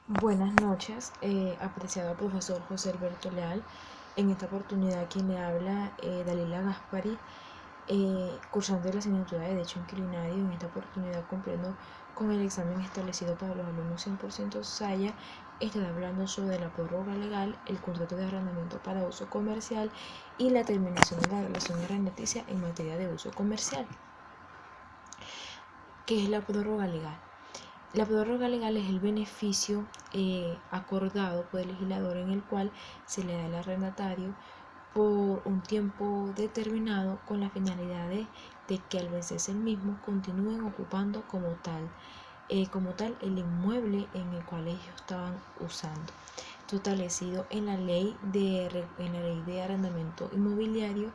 Buenas noches, apreciado profesor José Alberto Leal. En esta oportunidad quien le habla, Dalila Gaspari, cursante de la asignatura de Derecho Inquilinario. En esta oportunidad, cumpliendo con el examen establecido para los alumnos 100% Saya, estará hablando sobre la prórroga legal, el contrato de arrendamiento para uso comercial y la terminación de la relación arrendaticia en materia de uso comercial. ¿Qué es la prórroga legal? La prórroga legal es el beneficio acordado por el legislador en el cual se le da al arrendatario por un tiempo determinado con la finalidad de que al vencerse el mismo continúen ocupando como tal el inmueble en el cual ellos estaban usando, establecido en la ley de arrendamiento inmobiliario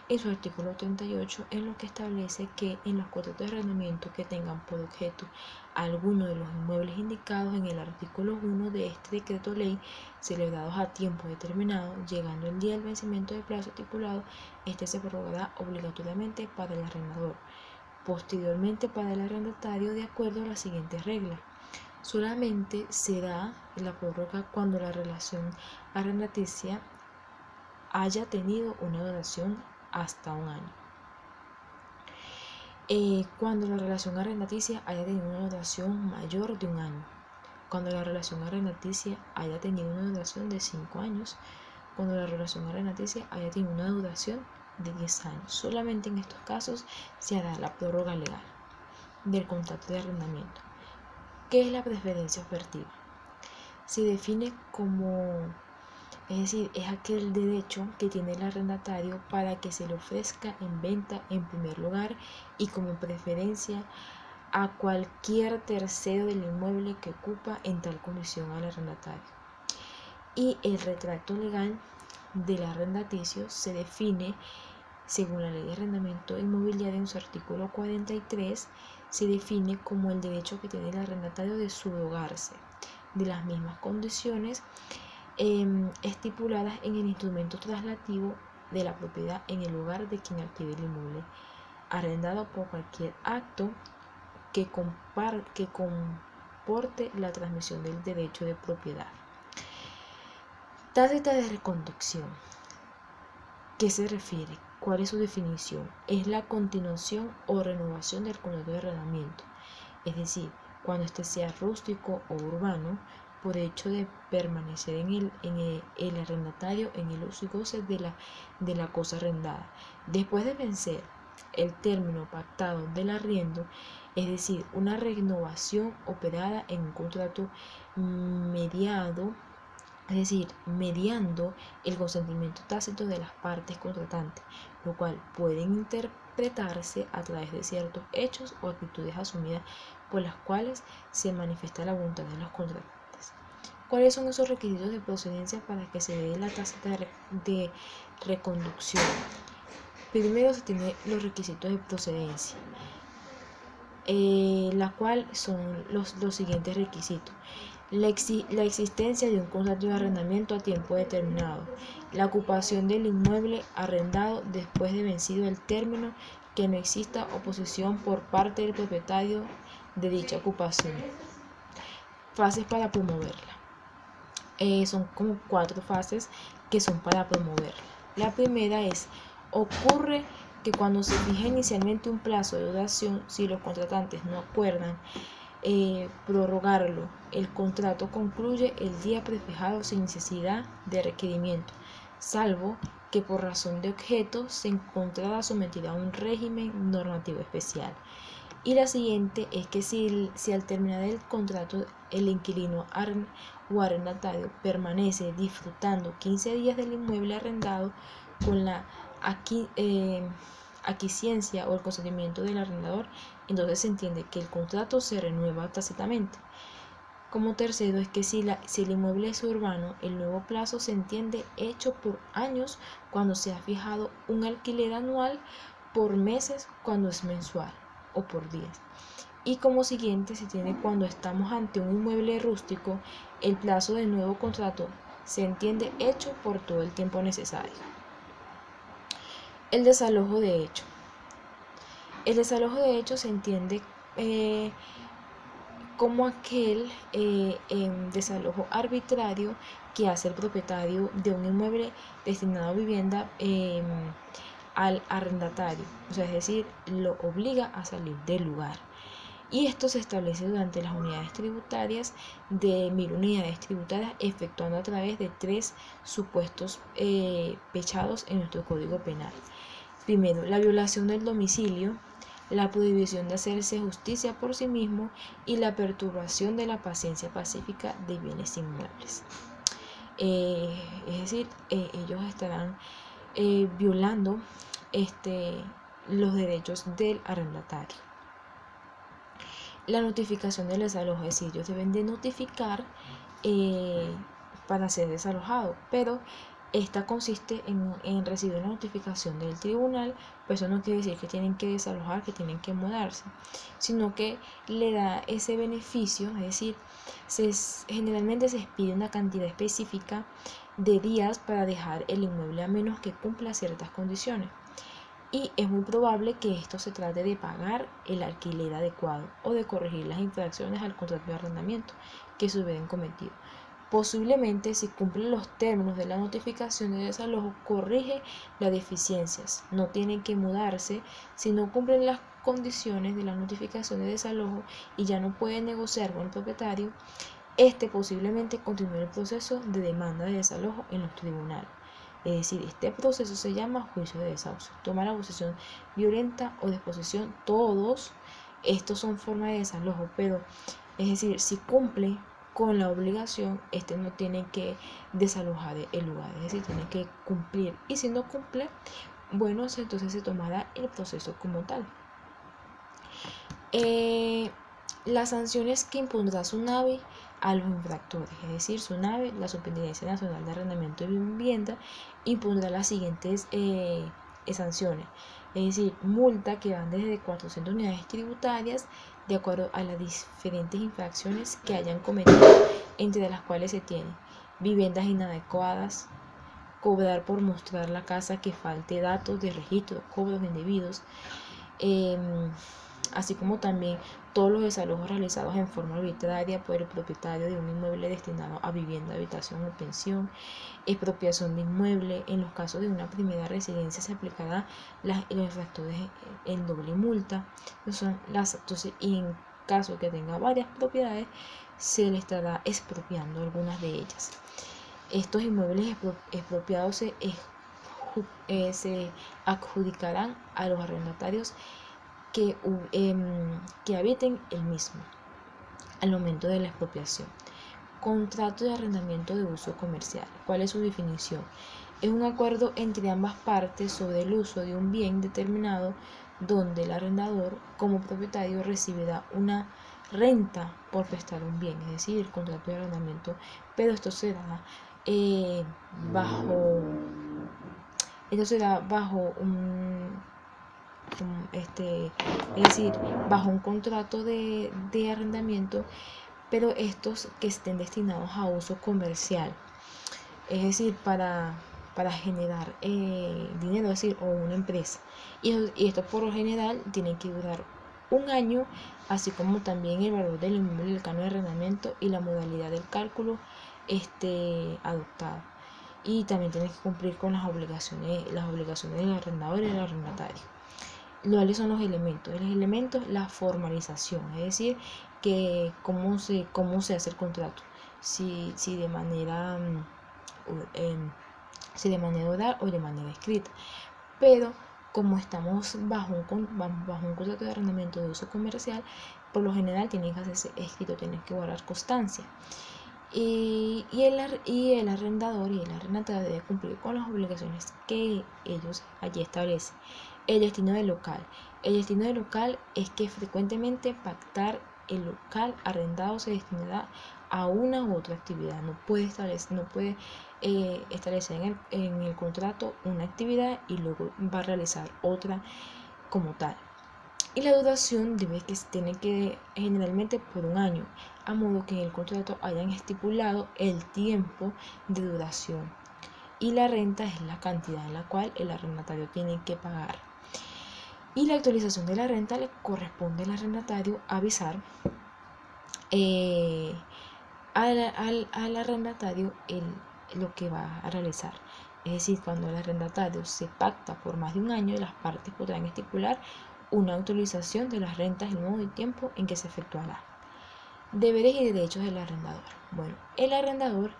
en su artículo 38, en lo que establece que en los contratos de arrendamiento que tengan por objeto alguno de los inmuebles indicados en el artículo 1 de este decreto ley, celebrados a tiempo determinado, llegando el día del vencimiento del plazo estipulado, este se prorrogará obligatoriamente para el arrendador, posteriormente para el arrendatario, de acuerdo a las siguientes reglas. Solamente se da la prórroga cuando la relación arrendaticia haya tenido una duración hasta un año. Cuando la relación arrendaticia haya tenido una duración mayor de un año. Cuando la relación arrendaticia haya tenido una duración de 5 años. Cuando la relación arrendaticia haya tenido una duración de 10 años. Solamente en estos casos se hará la prórroga legal del contrato de arrendamiento. ¿Qué es la preferencia objetiva? Se define como, es decir, es aquel derecho que tiene el arrendatario para que se le ofrezca en venta en primer lugar y como preferencia a cualquier tercero del inmueble que ocupa en tal condición al arrendatario. Y el retracto legal del arrendaticio se define según la ley de arrendamiento inmobiliario en su artículo 43, se define como el derecho que tiene el arrendatario de subrogarse de las mismas condiciones estipuladas en el instrumento traslativo de la propiedad en el lugar de quien adquiere el inmueble arrendado por cualquier acto que comporte la transmisión del derecho de propiedad. Tácita de reconducción. ¿Qué se refiere? ¿Cuál es su definición? Es la continuación o renovación del contrato de arrendamiento, es decir, cuando éste sea rústico o urbano, por hecho de permanecer el arrendatario en el uso y goce de la cosa arrendada. Después de vencer el término pactado del arriendo, es decir, una renovación operada en un contrato mediado, es decir, mediando el consentimiento tácito de las partes contratantes, lo cual puede interpretarse a través de ciertos hechos o actitudes asumidas por las cuales se manifiesta la voluntad de los contratantes. ¿Cuáles son esos requisitos de procedencia para que se dé la tácita de reconducción? Primero se tiene los requisitos de procedencia, la cual son los siguientes requisitos. La existencia de un contrato de arrendamiento a tiempo determinado, la ocupación del inmueble arrendado después de vencido el término, que no exista oposición por parte del propietario de dicha ocupación. Fases para promoverla. Son como 4 fases que son para promoverla. La primera es, ocurre que cuando se fija inicialmente un plazo de duración, si los contratantes no acuerdan prorrogarlo, el contrato concluye el día prefijado sin necesidad de requerimiento, salvo que por razón de objeto se encontrara sometida a un régimen normativo especial. Y la siguiente es que si al terminar el contrato el inquilino o arrendatario permanece disfrutando 15 días del inmueble arrendado con la aquiescencia o el consentimiento del arrendador, entonces se entiende que el contrato se renueva tácitamente. Como tercero es que si el inmueble es urbano, el nuevo plazo se entiende hecho por años cuando se ha fijado un alquiler anual, por meses cuando es mensual o por días. Y como siguiente se tiene cuando estamos ante un inmueble rústico, el plazo del nuevo contrato se entiende hecho por todo el tiempo necesario. El desalojo de hecho. El desalojo de hecho se entiende como aquel desalojo arbitrario que hace el propietario de un inmueble destinado a vivienda al arrendatario, o sea, es decir, lo obliga a salir del lugar. Y esto se establece durante las unidades tributarias de 1000 unidades tributarias, efectuando a través de 3 supuestos pechados en nuestro Código Penal. Primero, la violación del domicilio, la prohibición de hacerse justicia por sí mismo y la perturbación de la paciencia pacífica de bienes inmuebles. Es decir, ellos estarán violando los derechos del arrendatario. La notificación del desalojo, es decir, ellos deben de notificar para ser desalojado, pero esta consiste en recibir la notificación del tribunal, pues eso no quiere decir que tienen que desalojar, que tienen que mudarse, sino que le da ese beneficio, es decir, generalmente se pide una cantidad específica de días para dejar el inmueble a menos que cumpla ciertas condiciones. Y es muy probable que esto se trate de pagar el alquiler adecuado o de corregir las infracciones al contrato de arrendamiento que se hubieran cometido. Posiblemente, si cumple los términos de la notificación de desalojo, corrige las deficiencias. No tienen que mudarse si no cumplen las condiciones de la notificación de desalojo y ya no pueden negociar con el propietario. Posiblemente continúe el proceso de demanda de desalojo en los tribunales. Es decir, este proceso se llama juicio de desahucio. Toma la posesión violenta o disposición, todos estos son formas de desalojo, pero es decir, si cumple con la obligación, no tiene que desalojar el lugar, es decir, tiene que cumplir. Y si no cumple, bueno, entonces se tomará el proceso como tal. Las sanciones que impondrá SUNAVI a los infractores, es decir, SUNAVI, la Superintendencia Nacional de Arrendamiento de Vivienda, impondrá las siguientes sanciones, es decir, multa que van desde 400 unidades tributarias de acuerdo a las diferentes infracciones que hayan cometido, entre las cuales se tienen viviendas inadecuadas, cobrar por mostrar la casa que falte datos de registro, cobros indebidos, así como también todos los desalojos realizados en forma arbitraria por el propietario de un inmueble destinado a vivienda, habitación o pensión, expropiación de inmueble. En los casos de una primera residencia se aplicará los infractores en doble multa. Entonces, y en caso que tenga varias propiedades, se le estará expropiando algunas de ellas. Estos inmuebles expropiados se adjudicarán a los arrendatarios que habiten el mismo al momento de la expropiación. Contrato de arrendamiento de uso comercial. ¿Cuál es su definición? Es un acuerdo entre ambas partes sobre el uso de un bien determinado donde el arrendador como propietario recibirá una renta por prestar un bien, es decir, el contrato de arrendamiento, pero esto será bajo un contrato de arrendamiento, pero estos que estén destinados a uso comercial, es decir, para generar dinero, es decir, o una empresa. Y esto por lo general tiene que durar un año, así como también el valor del inmueble, el canon de arrendamiento y la modalidad del cálculo adoptada. Y también tiene que cumplir con las obligaciones del arrendador y del arrendatario. ¿Cuáles son los elementos? Los elementos, la formalización, es decir, que cómo se hace el contrato, si de manera oral o de manera escrita. Pero como estamos bajo un contrato de arrendamiento de uso comercial, por lo general tiene que hacerse escrito, tiene que guardar constancia. Y el arrendador y el arrendatario debe cumplir con las obligaciones que ellos allí establecen. El destino del local. El destino del local es que frecuentemente pactar el local arrendado se destinará a una u otra actividad. No puede establecer en el contrato una actividad y luego va a realizar otra como tal. Y la duración tiene que generalmente por un año, a modo que en el contrato hayan estipulado el tiempo de duración. Y la renta es la cantidad en la cual el arrendatario tiene que pagar. Y la actualización de la renta le corresponde al arrendatario avisar eh, al arrendatario lo que va a realizar. Es decir, cuando el arrendatario se pacta por más de un año, las partes podrán estipular una autorización de las rentas, el modo y tiempo en que se efectuará. Deberes y derechos del arrendador. Bueno, el arrendador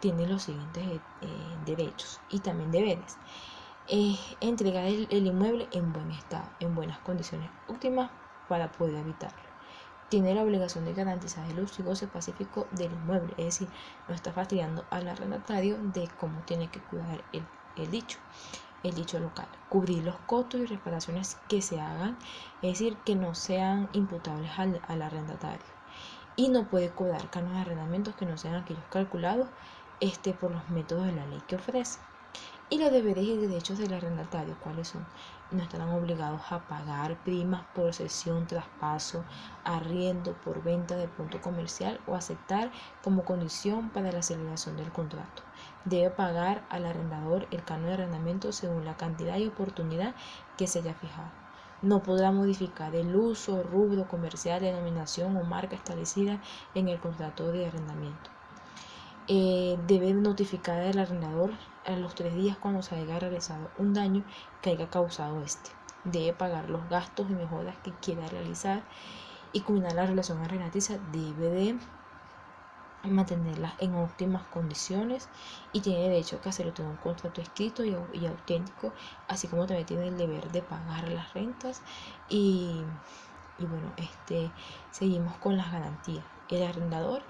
tiene los siguientes derechos y también deberes. Entregar el inmueble en buen estado, en buenas condiciones óptimas para poder habitarlo. Tiene la obligación de garantizar el uso y goce pacífico del inmueble, es decir, no está fastidiando al arrendatario de cómo tiene que cuidar el dicho local. Cubrir los costos y reparaciones que se hagan, es decir, que no sean imputables al arrendatario. Y no puede cobrar cargos de arrendamientos que no sean aquellos calculados por los métodos de la ley que ofrece. Y los deberes y derechos del arrendatario, ¿cuáles son? No estarán obligados a pagar primas por cesión, traspaso, arriendo, por venta de punto comercial o aceptar como condición para la celebración del contrato. Debe pagar al arrendador el canon de arrendamiento según la cantidad y oportunidad que se haya fijado. No podrá modificar el uso, rubro comercial, denominación o marca establecida en el contrato de arrendamiento. Debe notificar al arrendador a los 3 días cuando se haya realizado un daño que haya causado Debe pagar los gastos y mejoras que quiera realizar y culminar la relación arrendaticia. Debe de mantenerlas en óptimas condiciones y tiene derecho a hacerlo todo un contrato escrito y auténtico, así como también tiene el deber de pagar las rentas y bueno, seguimos con las garantías. El arrendador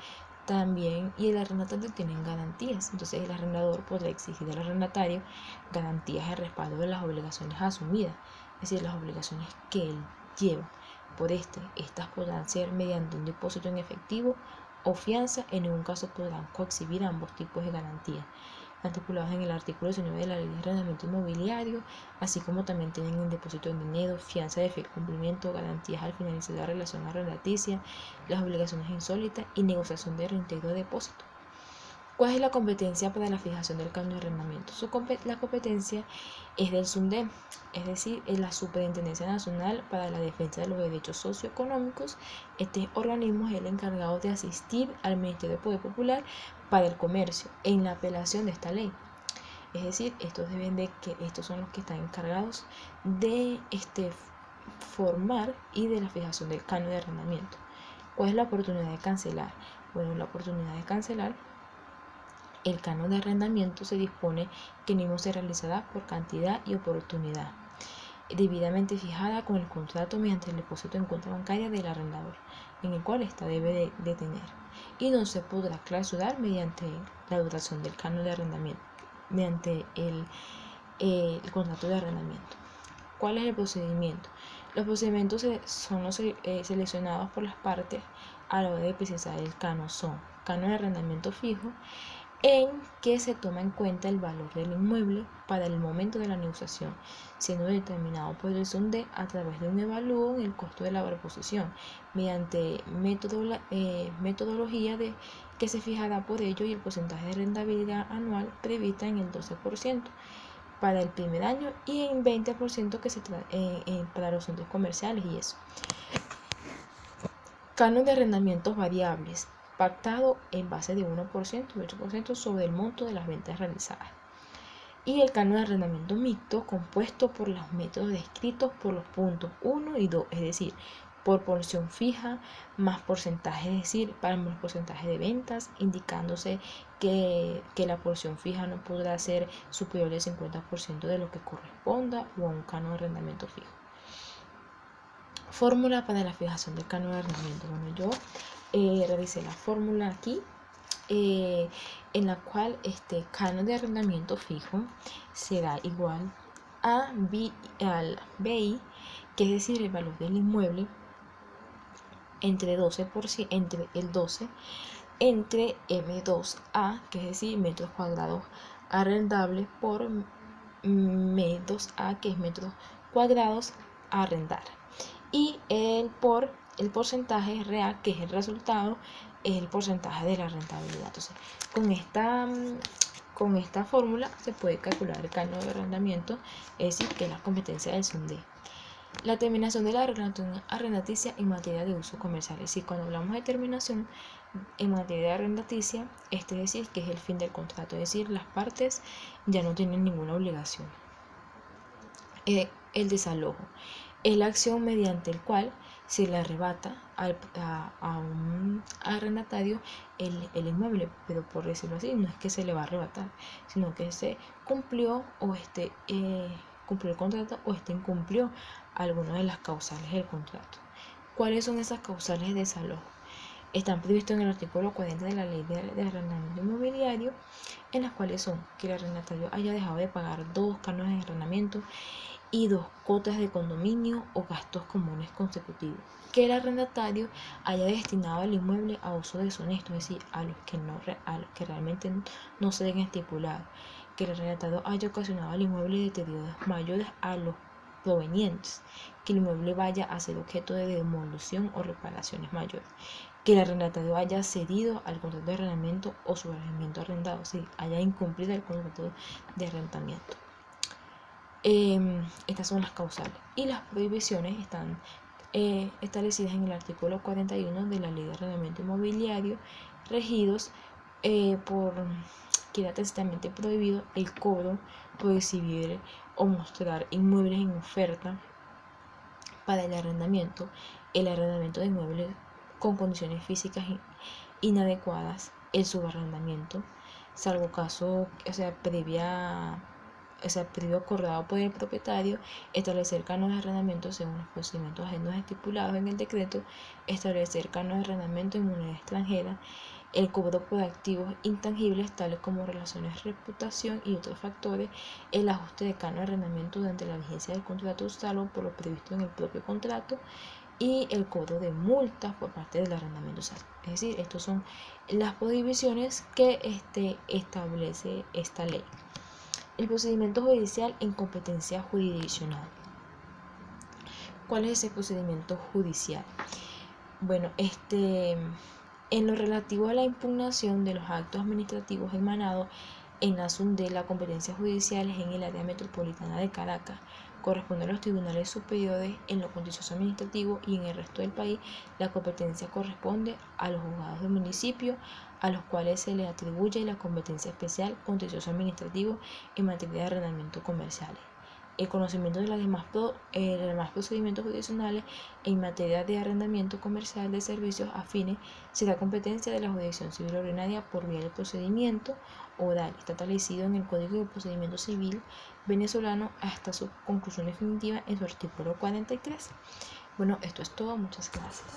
también y el arrendatario tienen garantías, entonces el arrendador podrá exigir al arrendatario garantías de respaldo de las obligaciones asumidas, es decir, las obligaciones que él lleva por estas podrán ser mediante un depósito en efectivo o fianza. En ningún caso podrán coexhibir ambos tipos de garantías articulados en el artículo 19 de la Ley de Arrendamiento Inmobiliario, así como también tienen un depósito en dinero, fianza de fiel cumplimiento, garantías al finalizar la relación arrendaticia, las obligaciones insólitas y negociación de reintegro de depósito. ¿Cuál es la competencia para la fijación del canon de arrendamiento? La competencia es del SUNDEM, es decir, es la Superintendencia Nacional para la Defensa de los Derechos Socioeconómicos. Este organismo es el encargado de asistir al Ministerio de Poder Popular para el Comercio en la apelación de esta ley. Es decir, estos son los que están encargados de formar y de la fijación del canon de arrendamiento. ¿Cuál es la oportunidad de cancelar? Bueno, la oportunidad de cancelar el canon de arrendamiento se dispone que el mismo se realizará por cantidad y oportunidad, debidamente fijada con el contrato mediante el depósito en cuenta bancaria del arrendador, en el cual ésta debe de tener, y no se podrá clausurar mediante la duración del canon de arrendamiento, mediante el contrato de arrendamiento. ¿Cuál es el procedimiento? Los procedimientos son los seleccionados por las partes a la hora de precisar el canon. Son canon de arrendamiento fijo, en que se toma en cuenta el valor del inmueble para el momento de la negociación, siendo determinado por el SUNDE a través de un evalúo en el costo de la proposición, mediante metodología que se fijará por ello y el porcentaje de rentabilidad anual prevista en el 12% para el primer año y en 20% que para los centros comerciales y eso. Canon de arrendamientos variables, pactado en base de 1% y 8% sobre el monto de las ventas realizadas. Y el canon de arrendamiento mixto, compuesto por los métodos descritos por los puntos 1 y 2, es decir, por porción fija más porcentaje, es decir, para los porcentajes de ventas, indicándose que la porción fija no podrá ser superior al 50% de lo que corresponda o a un canon de arrendamiento fijo. Fórmula para la fijación del canon de arrendamiento. Bueno, yo realicé la fórmula aquí, en la cual este canon de arrendamiento fijo será igual a al BI, que es decir, el valor del inmueble entre el 12 entre M2A, que es decir, metros cuadrados arrendables por M2A, que es metros cuadrados a arrendar, y el porcentaje RA, que es el resultado, es el porcentaje de la rentabilidad. Entonces, con esta fórmula se puede calcular el canon de arrendamiento, es decir, que es la competencia del SUNDE. La terminación de la relación arrendaticia en materia de uso comercial. Es decir, cuando hablamos de terminación en materia arrendaticia, es decir, que es el fin del contrato, es decir, las partes ya no tienen ninguna obligación. El desalojo es la acción mediante el cual se le arrebata a un arrendatario el inmueble, pero por decirlo así, no es que se le va a arrebatar, sino que se cumplió o cumplió el contrato o incumplió alguna de las causales del contrato. ¿Cuáles son esas causales de desalojo? Están previstos en el artículo 40 de la Ley de Arrendamiento Inmobiliario, en las cuales son que el arrendatario haya dejado de pagar 2 cánones de arrendamiento y 2 cuotas de condominio o gastos comunes consecutivos, que el arrendatario haya destinado el inmueble a uso deshonesto, es decir, a los que realmente no se den estipulados, que el arrendatario haya ocasionado al inmueble deterioros mayores a los provenientes, que el inmueble vaya a ser objeto de demolición o reparaciones mayores, que el arrendatario haya cedido al contrato de arrendamiento o subarrendamiento arrendado, es decir, haya incumplido el contrato de arrendamiento. Estas son las causales y las prohibiciones están establecidas en el artículo 41 de la Ley de Arrendamiento Inmobiliario, regidos por que era tácitamente prohibido el cobro por exhibir o mostrar inmuebles en oferta para el arrendamiento de inmuebles con condiciones físicas inadecuadas, el subarrendamiento, salvo caso, previo acordado por el propietario, establecer cánones de arrendamiento según los procedimientos ajenos estipulados en el decreto, establecer cánones de arrendamiento en moneda extranjera, el cobro por activos intangibles tales como relaciones, reputación y otros factores, el ajuste de cánones de arrendamiento durante la vigencia del contrato salvo por lo previsto en el propio contrato y el cobro de multas por parte del arrendamiento. Es decir, estas son las prohibiciones que establece esta ley. El procedimiento judicial en competencia jurisdiccional. ¿Cuál es ese procedimiento judicial? Bueno, en lo relativo a la impugnación de los actos administrativos emanados en la de la competencia judicial en el área metropolitana de Caracas, corresponde a los tribunales superiores en lo contencioso administrativo y en el resto del país la competencia corresponde a los juzgados del municipio, a los cuales se les atribuye la competencia especial contencioso administrativo en materia de arrendamiento comerciales. El conocimiento de los demás procedimientos jurisdiccionales en materia de arrendamiento comercial de servicios afines será competencia de la jurisdicción civil ordinaria por vía del procedimiento oral. Está establecido en el Código de Procedimiento Civil venezolano hasta su conclusión definitiva en su artículo 43. Bueno, esto es todo. Muchas gracias.